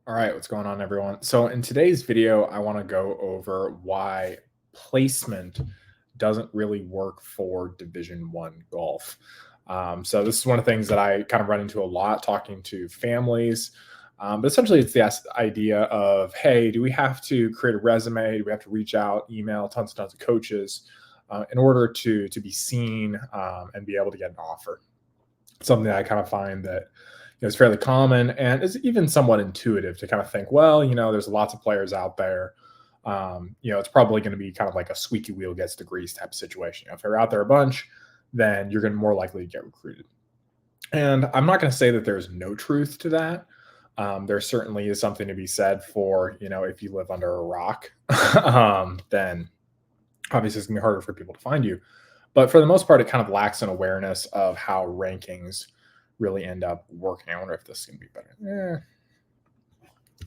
All right, what's going on, everyone? So, in today's video, I want to go over why placement doesn't really work for Division One golf. So, this is one of the things that I kind of run into a lot talking to families. But essentially, it's the idea of, hey, do we have to create a resume? Do we have to reach out, email tons and tons of coaches in order to be seen and be able to get an offer? Something that I kind of find that is fairly common and is even somewhat intuitive to kind of think, well, there's lots of players out there. It's probably going to be kind of like a squeaky wheel gets the grease type of situation. If you're out there a bunch, then you're going to be more likely to get recruited. And I'm not going to say that there's no truth to that. There certainly is something to be said for, if you live under a rock, then obviously it's going to be harder for people to find you. But for the most part, it kind of lacks an awareness of how rankings really end up working. I wonder if this is going to be better.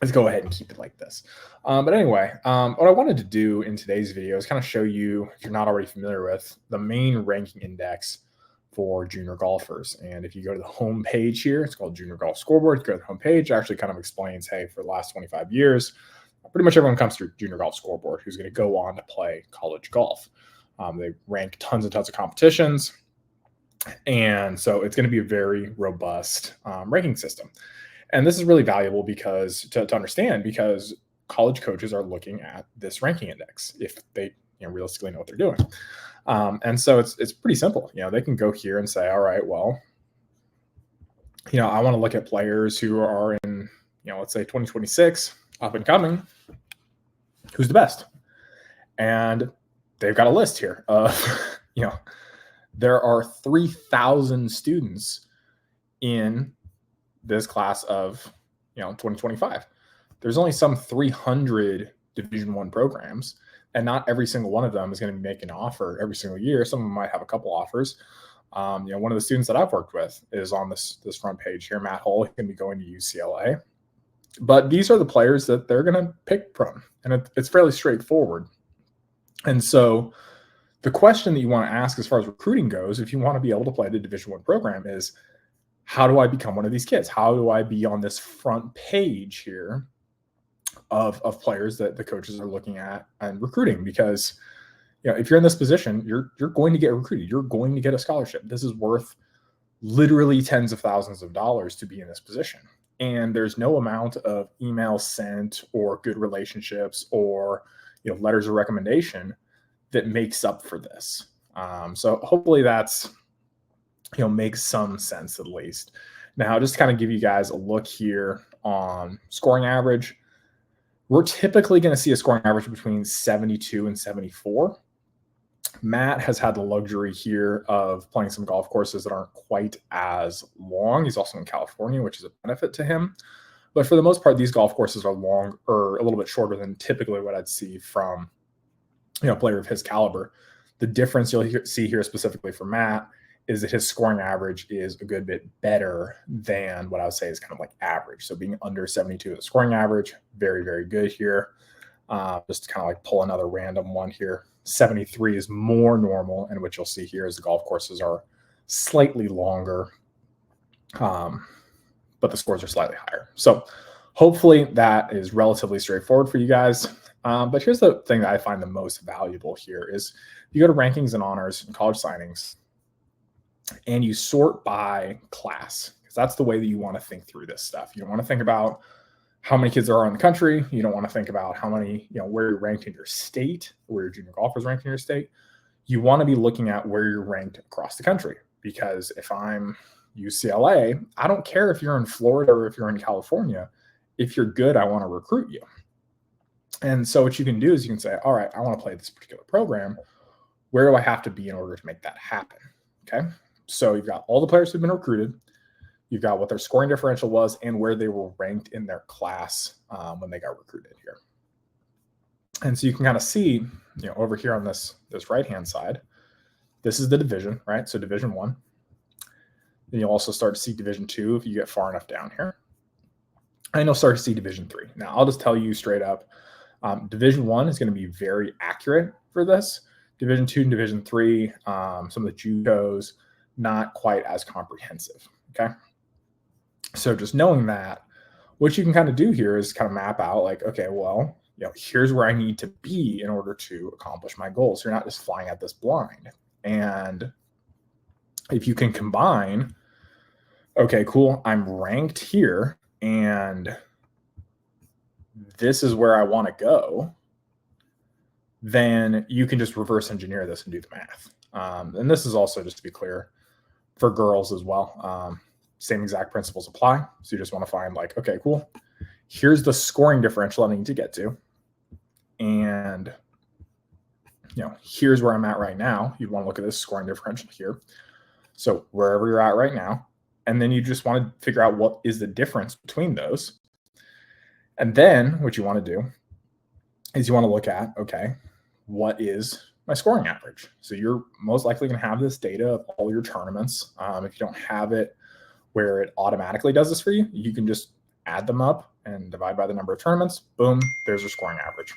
Let's go ahead and keep it like this. But anyway, what I wanted to do in today's video is kind of show you, if you're not already familiar with, the main ranking index for junior golfers. And if you go to the home page here, it's called Junior Golf Scoreboard. You go to the home page, it actually kind of explains, hey, for the last 25 years, pretty much everyone comes through Junior Golf Scoreboard who's going to go on to play college golf. They rank tons and tons of competitions. And so it's going to be a very robust ranking system. And this is really valuable because to understand, because college coaches are looking at this ranking index if they realistically know what they're doing. And so it's pretty simple. They can go here and say, all right, well, I want to look at players who are in, let's say 2026, up and coming, who's the best? And they've got a list here of, there are 3,000 students in this class of, 2025. There's only some 300 Division One programs, and not every single one of them is going to be making an offer every single year. Some of them might have a couple offers. One of the students that I've worked with is on this front page here, Matt Hull. He's going to be going to UCLA. But these are the players that they're going to pick from, and it's fairly straightforward. And so the question that you want to ask as far as recruiting goes, if you want to be able to play the Division One program, is how do I become one of these kids? How do I be on this front page here of players that the coaches are looking at and recruiting? Because if you're in this position, you're going to get recruited. You're going to get a scholarship. This is worth literally tens of thousands of dollars to be in this position. And there's no amount of emails sent or good relationships or letters of recommendation that makes up for this. So hopefully that's makes some sense at least. Now, just to kind of give you guys a look here on scoring average, we're typically going to see a scoring average between 72 and 74. Matt has had the luxury here of playing some golf courses that aren't quite as long. He's also in California, which is a benefit to him. But for the most part, these golf courses are long or a little bit shorter than typically what I'd see from a player of his caliber. The difference you'll see here specifically for Matt is that his scoring average is a good bit better than what I would say is kind of like average. So being under 72 is scoring average, very, very good here. Just to kind of like pull another random one here. 73 is more normal, and what you'll see here is the golf courses are slightly longer, but the scores are slightly higher. So hopefully that is relatively straightforward for you guys. But here's the thing that I find the most valuable here is you go to rankings and honors and college signings, and you sort by class, because that's the way that you want to think through this stuff. You don't want to think about how many kids there are in the country. You don't want to think about how many, where you're ranked in your state, where your junior golfers ranked in your state. You want to be looking at where you're ranked across the country, because if I'm UCLA, I don't care if you're in Florida or if you're in California. If you're good, I want to recruit you. And so what you can do is you can say, all right, I want to play this particular program. Where do I have to be in order to make that happen? Okay. So you've got all the players who've been recruited. You've got what their scoring differential was and where they were ranked in their class when they got recruited here. And so you can kind of see, over here on this right-hand side, this is the division, right? So Division One. Then you'll also start to see Division Two if you get far enough down here. And you'll start to see Division Three. Now, I'll just tell you straight up, Division One is going to be very accurate for this. Division Two and Division Three, some of the JUCOs, not quite as comprehensive. Okay. So just knowing that, what you can kind of do here is kind of map out like, okay, well, here's where I need to be in order to accomplish my goals. You're not just flying at this blind. And if you can combine, okay, cool, I'm ranked here and this is where I want to go, then you can just reverse engineer this and do the math. And this is also, just to be clear, for girls as well. Same exact principles apply. So you just want to find like, okay, cool, here's the scoring differential I need to get to. And here's where I'm at right now. You'd want to look at this scoring differential here. So wherever you're at right now, and then you just want to figure out what is the difference between those. And then what you want to do is you want to look at, okay, what is my scoring average? So you're most likely going to have this data of all your tournaments. If you don't have it where it automatically does this for you, you can just add them up and divide by the number of tournaments. Boom, there's your scoring average.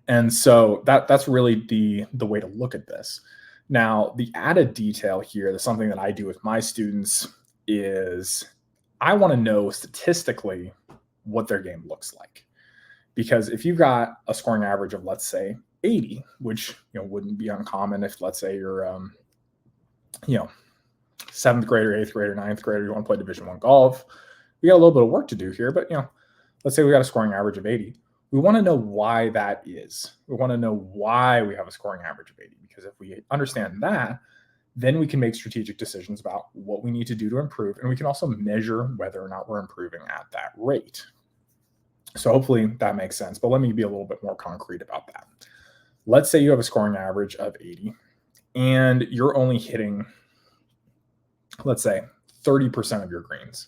And so that's really the way to look at this. Now, the added detail here, that's something that I do with my students, is I want to know statistically what their game looks like. Because if you've got a scoring average of, let's say, 80, which wouldn't be uncommon if, let's say, you're 7th grader, 8th grader, 9th grader, you want to play Division I golf, we got a little bit of work to do here, but let's say we got a scoring average of 80. We want to know why that is. We want to know why we have a scoring average of 80, because if we understand that, then we can make strategic decisions about what we need to do to improve, and we can also measure whether or not we're improving at that rate. So hopefully that makes sense, but let me be a little bit more concrete about that. Let's say you have a scoring average of 80 and you're only hitting, let's say, 30% of your greens.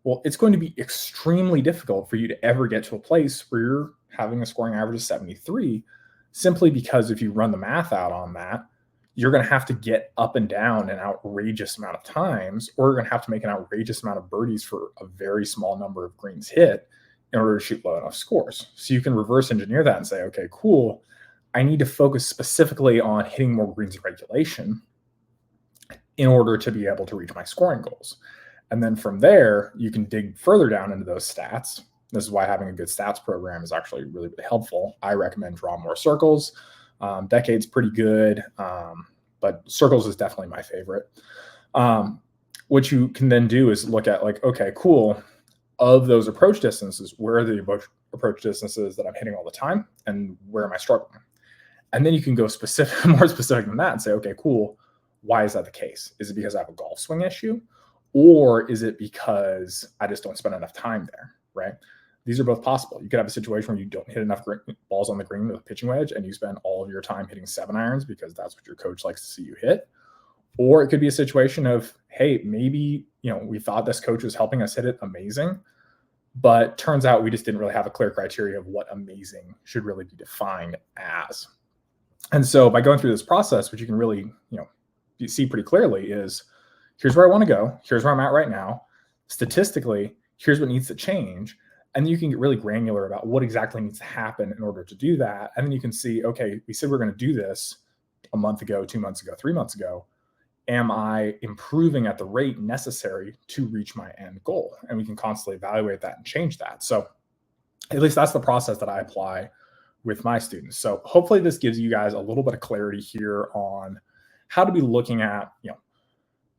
Well, it's going to be extremely difficult for you to ever get to a place where you're having a scoring average of 73, simply because if you run the math out on that, you're going to have to get up and down an outrageous amount of times, or you're going to have to make an outrageous amount of birdies for a very small number of greens hit in order to shoot low enough scores. So you can reverse engineer that and say, okay, cool, I need to focus specifically on hitting more greens in regulation in order to be able to reach my scoring goals. And then from there, you can dig further down into those stats. This is why having a good stats program is actually really, really helpful. I recommend Draw More Circles. Decade's pretty good, but Circles is definitely my favorite. What you can then do is look at like, okay, cool, of those approach distances, where are the approach distances that I'm hitting all the time, and where am I struggling? And then you can go specific, more specific than that, and say, okay, cool, why is that the case? Is it because I have a golf swing issue? Or is it because I just don't spend enough time there, right? These are both possible. You could have a situation where you don't hit enough balls on the green with a pitching wedge and you spend all of your time hitting 7-irons because that's what your coach likes to see you hit. Or it could be a situation of, hey, maybe, we thought this coach was helping us hit it amazing, but turns out we just didn't really have a clear criteria of what amazing should really be defined as. And so by going through this process, what you can really, you see pretty clearly is, here's where I want to go. Here's where I'm at right now. Statistically, here's what needs to change. And then you can get really granular about what exactly needs to happen in order to do that. And then you can see, okay, we said we're going to do this a month ago, 2 months ago, 3 months ago. Am I improving at the rate necessary to reach my end goal? And we can constantly evaluate that and change that. So at least that's the process that I apply with my students. So hopefully this gives you guys a little bit of clarity here on how to be looking at,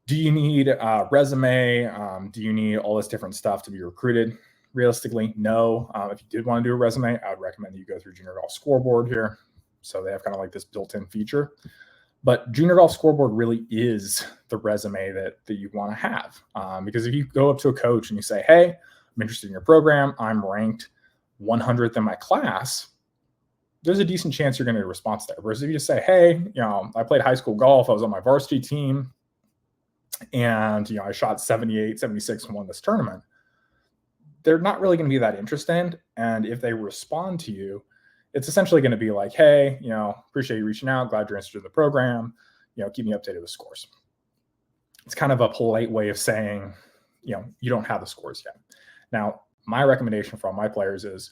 do you need a resume? Do you need all this different stuff to be recruited? Realistically, no. If you did want to do a resume, I would recommend that you go through Junior Golf Scoreboard here. So they have kind of like this built-in feature. But Junior Golf Scoreboard really is the resume that you want to have. Because if you go up to a coach and you say, hey, I'm interested in your program, I'm ranked 100th in my class, there's a decent chance you're going to get a response there. Whereas if you just say, hey, I played high school golf, I was on my varsity team, and I shot 78, 76 and won this tournament, they're not really going to be that interested. And if they respond to you, it's essentially going to be like, hey, appreciate you reaching out, glad you're interested in the program, keep me updated with scores. It's kind of a polite way of saying, you don't have the scores yet. Now, my recommendation for all my players is,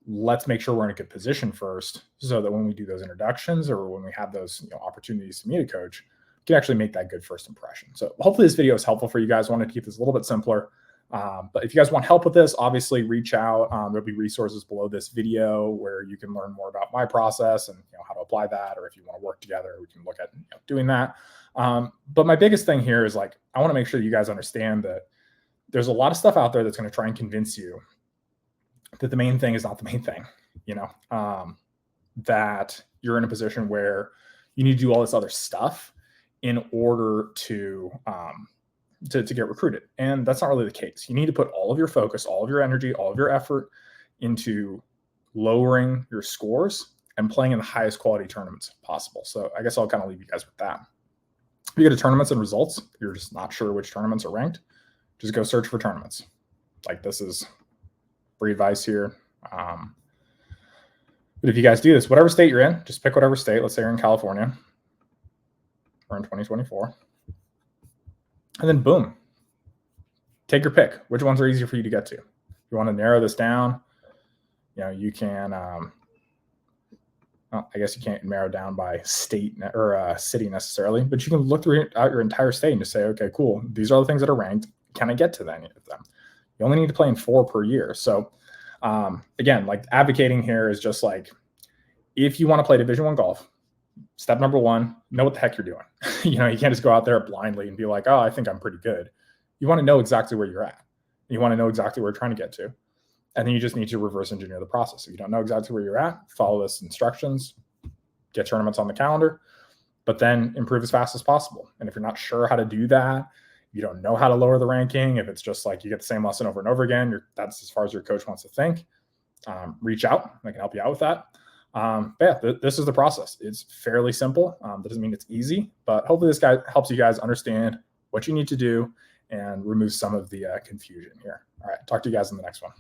let's make sure we're in a good position first, so that when we do those introductions or when we have those opportunities to meet a coach, we can actually make that good first impression. So hopefully this video is helpful for you guys. I wanted to keep this a little bit simpler. But if you guys want help with this, obviously reach out. There'll be resources below this video where you can learn more about my process and how to apply that. Or if you want to work together, we can look at doing that. But my biggest thing here is like, I want to make sure you guys understand that there's a lot of stuff out there that's going to try and convince you that the main thing is not the main thing, that you're in a position where you need to do all this other stuff in order to get recruited. And that's not really the case. You need to put all of your focus, all of your energy, all of your effort into lowering your scores and playing in the highest quality tournaments possible. So I guess I'll kind of leave you guys with that. If you go to tournaments and results, you're just not sure which tournaments are ranked, just go search for tournaments. Like, this is free advice here. But if you guys do this, whatever state you're in, just pick whatever state. Let's say you're in California. We're in 2024. And then boom, take your pick. Which ones are easier for you to get to? If you want to narrow this down, you can, I guess you can't narrow down by state or city necessarily, but you can look out your entire state and just say, okay, cool. These are the things that are ranked. Can I get to any of them? You only need to play in 4 per year. So again, like, advocating here is just like, if you want to play Division I golf, step number 1, know what the heck you're doing. You can't just go out there blindly and be like, oh, I think I'm pretty good. You want to know exactly where you're at. You want to know exactly where you're trying to get to. And then you just need to reverse engineer the process. If you don't know exactly where you're at, follow this instructions, get tournaments on the calendar, but then improve as fast as possible. And if you're not sure how to do that, you don't know how to lower the ranking, if it's just like you get the same lesson over and over again, that's as far as your coach wants to think, reach out. I can help you out with that. But yeah, this is the process. It's fairly simple. That doesn't mean it's easy, but hopefully this guy helps you guys understand what you need to do and remove some of the confusion here. All right, talk to you guys in the next one.